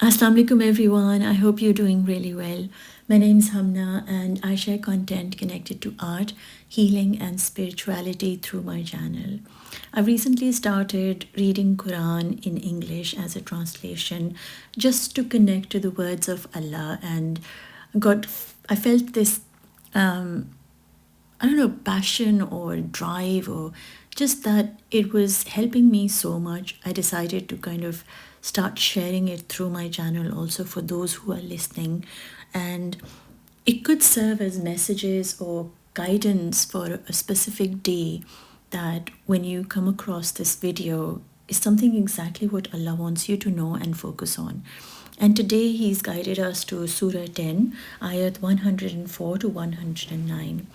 Assalamu alaikum everyone. I hope you're doing really well. My name is Humna and I share content connected to art, healing and spirituality through my channel. I've recently started reading Quraan in English as a translation just to connect to the words of Allah, and I felt this I don't know, passion or drive, or just that it was helping me so much. I decided to kind of start sharing it through my channel also for those who are listening. And it could serve as messages or guidance for a specific day, that when you come across this video is something exactly what Allah wants you to know and focus on. And today He's guided us to Surah 10, Ayat 104 to 109.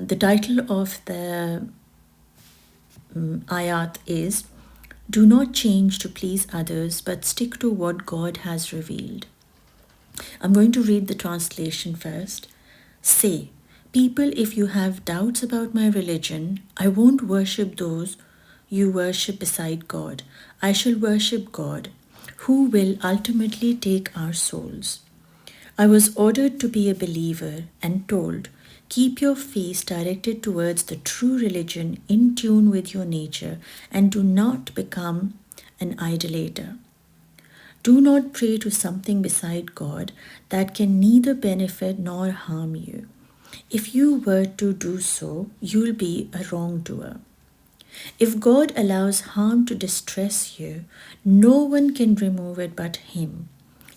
The title of the Ayat is "Do not change to please others, but stick to what God has revealed." I'm going to read the translation first. Say, people, if you have doubts about my religion, I won't worship those you worship beside God. I shall worship God, who will ultimately take our souls. I was ordered to be a believer and told, keep your face directed towards the true religion in tune with your nature and do not become an idolater. Do not pray to something beside God that can neither benefit nor harm you. If you were to do so, you'll be a wrongdoer. If God allows harm to distress you, no one can remove it but Him.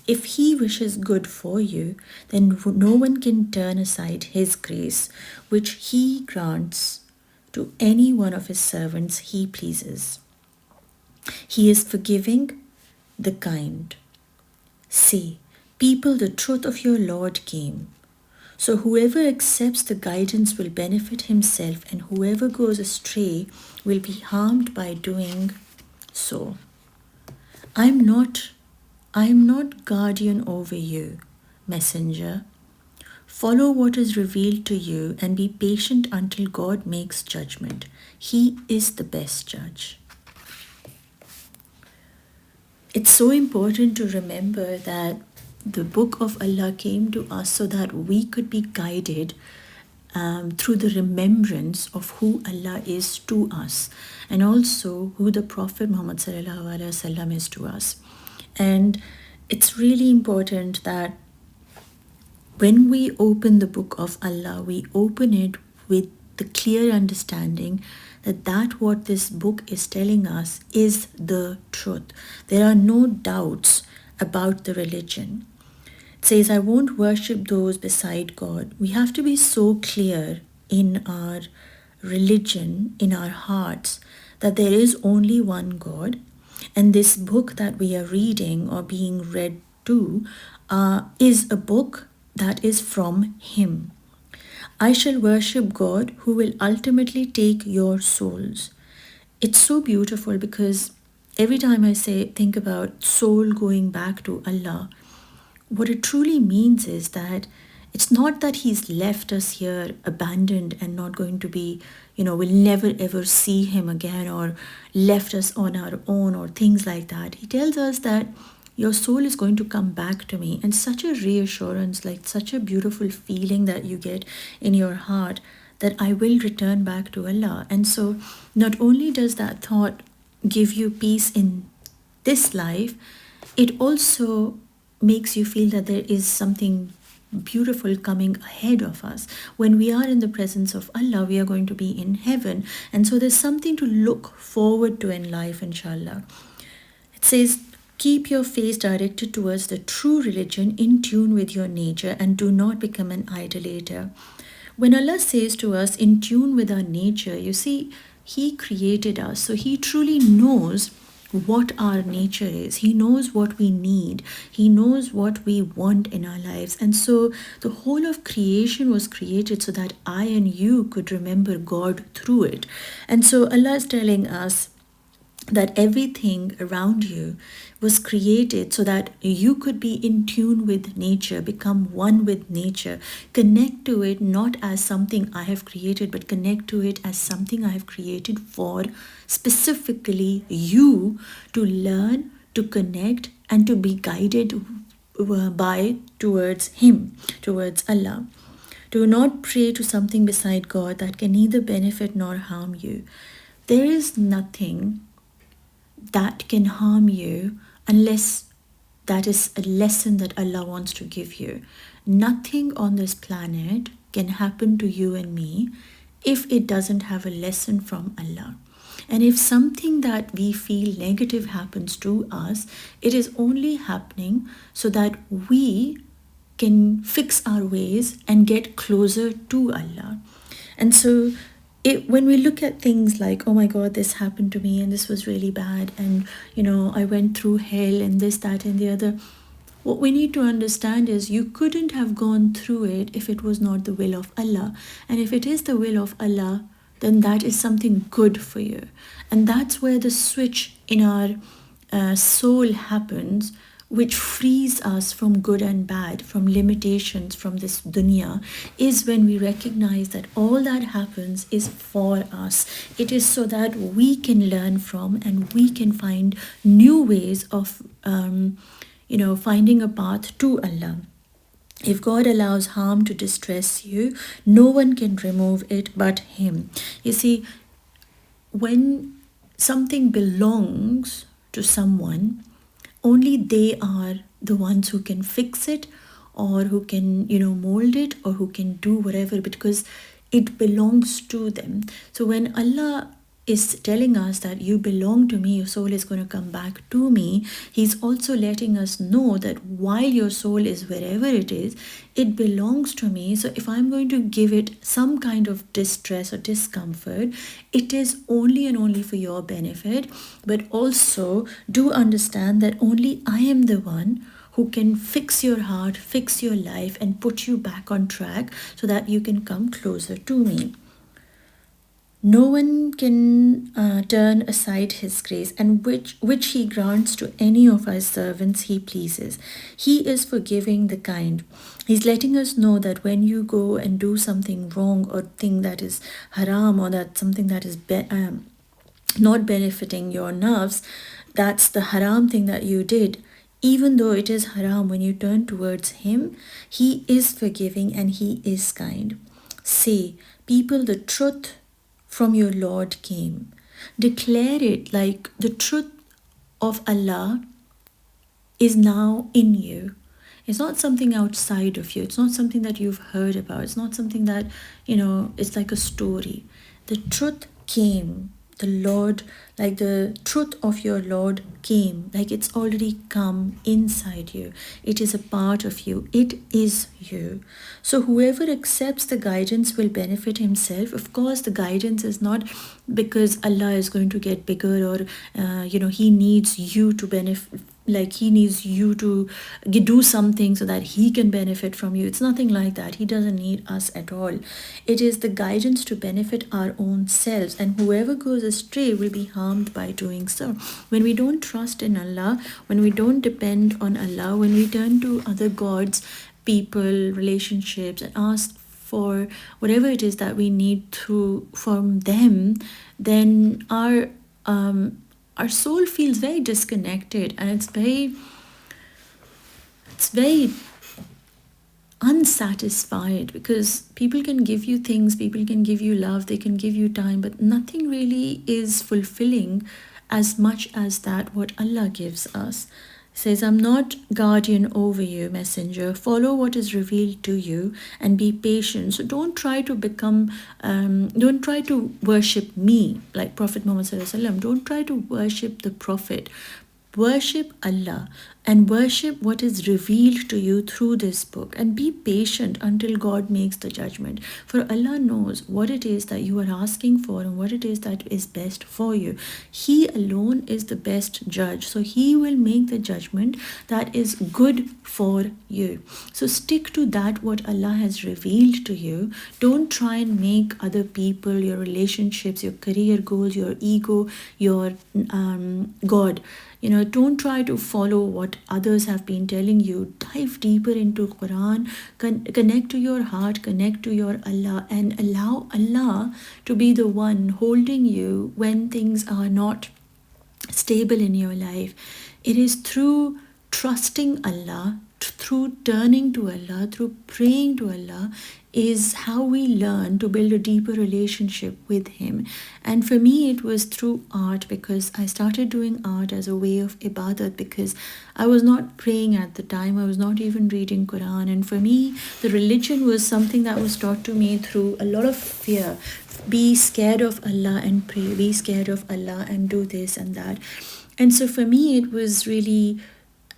If He wishes good for you, then no one can turn aside His grace, which He grants to any one of His servants He pleases. He is forgiving, the kind. Say, people, the truth of your Lord came. So whoever accepts the guidance will benefit himself, and whoever goes astray will be harmed by doing so. I am not guardian over you, messenger. Follow what is revealed to you and be patient until God makes judgment. He is the best judge. It's so important to remember that the book of Allah came to us so that we could be guided through the remembrance of who Allah is to us, and also who the Prophet Muhammad ﷺ is to us. And it's really important that when we open the book of Allah, we open it with the clear understanding that what this book is telling us is the truth. There are no doubts about the religion. It says, I won't worship those beside God. We have to be so clear in our religion, in our hearts, that there is only one God. And this book that we are reading or being read to is a book that is from Him. I shall worship God, who will ultimately take your souls. It's so beautiful because every time I think about soul going back to Allah, what it truly means is that it's not that He's left us here abandoned and not going to be, we'll never ever see Him again, or left us on our own or things like that. He tells us that your soul is going to come back to me, and such a reassurance, like such a beautiful feeling that you get in your heart that I will return back to Allah. And so not only does that thought give you peace in this life, it also makes you feel that there is something beautiful coming ahead of us. When we are in the presence of Allah, we are going to be in heaven, and so there's something to look forward to in life, inshallah. It says, keep your face directed towards the true religion in tune with your nature and do not become an idolater. When Allah says to us, in tune with our nature, you see, He created us, so He truly knows what our nature is. He knows what we need. He knows what we want in our lives. And so the whole of creation was created so that I and you could remember God through it. And so Allah is telling us that everything around you was created so that you could be in tune with nature, become one with nature, connect to it not as something I have created, but connect to it as something I have created for specifically you to learn, to connect and to be guided towards Him, towards Allah. Do not pray to something beside God that can neither benefit nor harm you. There is nothing that can harm you unless that is a lesson that Allah wants to give you. Nothing on this planet can happen to you and me if it doesn't have a lesson from Allah. And if something that we feel negative happens to us, it is only happening so that we can fix our ways and get closer to Allah. And so when we look at things like, oh my God, this happened to me and this was really bad, and I went through hell and this, that, and the other, what we need to understand is you couldn't have gone through it if it was not the will of Allah. And if it is the will of Allah, then that is something good for you. And that's where the switch in our soul happens, which frees us from good and bad, from limitations from this dunya, is when we recognize that all that happens is for us. It is so that we can learn from and we can find new ways of finding a path to Allah. If God allows harm to distress you, no one can remove it but Him. You see, when something belongs to someone, only they are the ones who can fix it, or who can, mold it, or who can do whatever, because it belongs to them. So when Allah is telling us that you belong to me, your soul is going to come back to me, He's also letting us know that while your soul is wherever it is, it belongs to me. So if I'm going to give it some kind of distress or discomfort, it is only and only for your benefit. But also do understand that only I am the one who can fix your heart, fix your life, and put you back on track so that you can come closer to me. No one can turn aside His grace, and which He grants to any of His servants He pleases. He is forgiving the kind. He's letting us know that when you go and do something wrong, or thing that is haram, or that something that is not benefiting your nerves, that's the haram thing that you did. Even though it is haram, when you turn towards Him, He is forgiving and He is kind. Say, people, the truth from your Lord came. Declare it, like the truth of Allah is now in you. It's not something outside of you. It's not something that you've heard about. It's not something that, it's like a story. The truth came. The Lord, like the truth of your Lord came, like it's already come inside you. It is a part of you. It is you. So whoever accepts the guidance will benefit himself. Of course, the guidance is not because Allah is going to get bigger, or He needs you to benefit. Like He needs you to do something so that He can benefit from you. It's nothing like that. He doesn't need us at all. It is the guidance to benefit our own selves, and whoever goes astray will be harmed by doing so. When we don't trust in Allah, when we don't depend on Allah, when we turn to other gods, people, relationships, and ask for whatever it is that we need from them, then our soul feels very disconnected, and it's very unsatisfied, because people can give you things, people can give you love, they can give you time, but nothing really is fulfilling as much as that what Allah gives us. Says, I'm not guardian over you, messenger. Follow what is revealed to you and be patient. So don't try to don't try to worship me like Prophet Muhammad ﷺ. Don't try to worship the Prophet. Worship Allah and worship what is revealed to you through this book, and be patient until God makes the judgment. For Allah knows what it is that you are asking for and what it is that is best for you. He alone is the best judge, so He will make the judgment that is good for you. So stick to that what Allah has revealed to you. Don't try and make other people, your relationships, your career goals, your ego, your God. Don't try to follow what others have been telling you. Dive deeper into Quraan, connect to your heart, connect to your Allah, and allow Allah to be the one holding you when things are not stable in your life. It is through trusting Allah, through turning to Allah, through praying to Allah, is how we learn to build a deeper relationship with Him. And for me, it was through art, because I started doing art as a way of ibadat, because I was not praying at the time. I was not even reading Quraan. And for me, the religion was something that was taught to me through a lot of fear. Be scared of Allah and pray. Be scared of Allah and do this and that. And so for me, it was really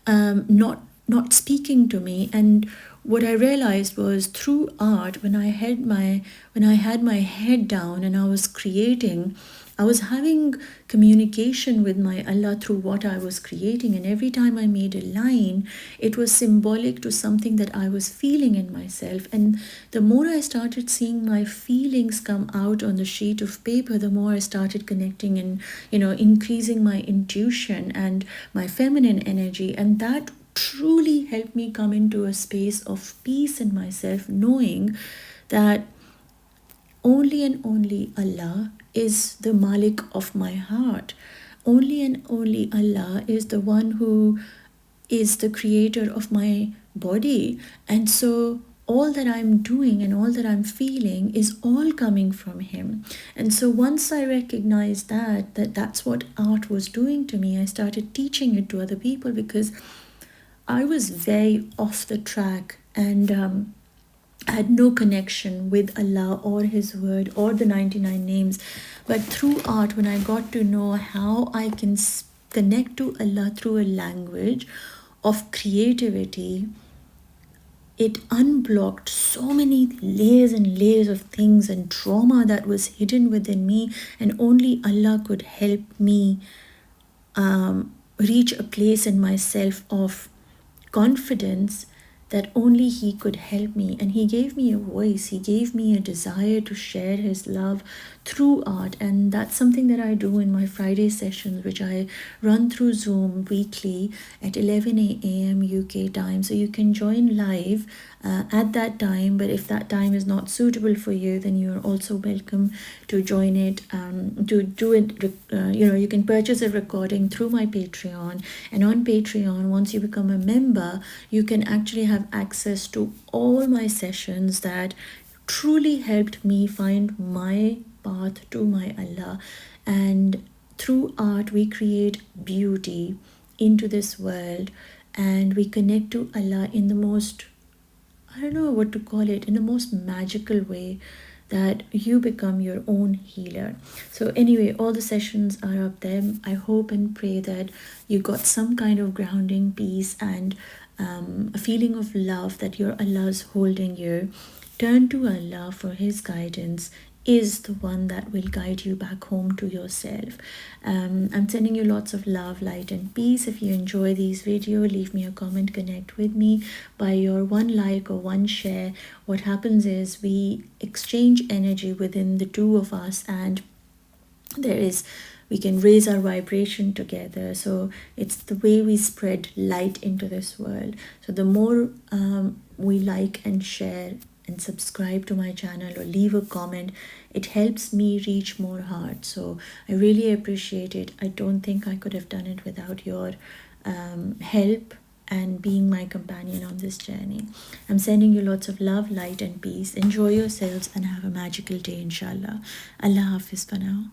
not speaking to me. And what I realized was through art, when I had my head down and I was creating, I was having communication with my Allah through what I was creating. And every time I made a line, it was symbolic to something that I was feeling in myself. And the more I started seeing my feelings come out on the sheet of paper, the more I started connecting and, increasing my intuition and my feminine energy. And that truly helped me come into a space of peace in myself, knowing that only and only Allah is the Malik of my heart. Only and only Allah is the one who is the creator of my body. And so all that I'm doing and all that I'm feeling is all coming from Him. And so once I recognized that's what art was doing to me, I started teaching it to other people, because I was very off the track, and I had no connection with Allah or His word or the 99 names. But through art, when I got to know how I can connect to Allah through a language of creativity, it unblocked so many layers and layers of things and trauma that was hidden within me, and only Allah could help me reach a place in myself of confidence that only He could help me. And He gave me a voice. He gave me a desire to share His love through art. And that's something that I do in my Friday sessions, which I run through Zoom weekly at 11 a.m. UK time. So you can join live at that time. But if that time is not suitable for you, then you're also welcome to join it, to do it. You can purchase a recording through my Patreon. And on Patreon, once you become a member, you can actually have access to all my sessions that truly helped me find my path to my Allah. And through art, we create beauty into this world, and we connect to Allah in the most, I don't know what to call it, in the most magical way, that you become your own healer. So anyway, all the sessions are up there. I hope and pray that you got some kind of grounding, peace, and a feeling of love, that your Allah's holding you. Turn to Allah for His guidance, is the one that will guide you back home to yourself. I'm sending you lots of love, light, and peace. If you enjoy these videos, leave me a comment, connect with me by your one like or one share. What happens is we exchange energy within the two of us, and we can raise our vibration together. So it's the way we spread light into this world. So the more we like and share and subscribe to my channel or leave a comment, it helps me reach more hearts. So I really appreciate it. I don't think I could have done it without your help and being my companion on this journey. I'm sending you lots of love, light, and peace. Enjoy yourselves and have a magical day, inshallah. Allah Hafiz for now.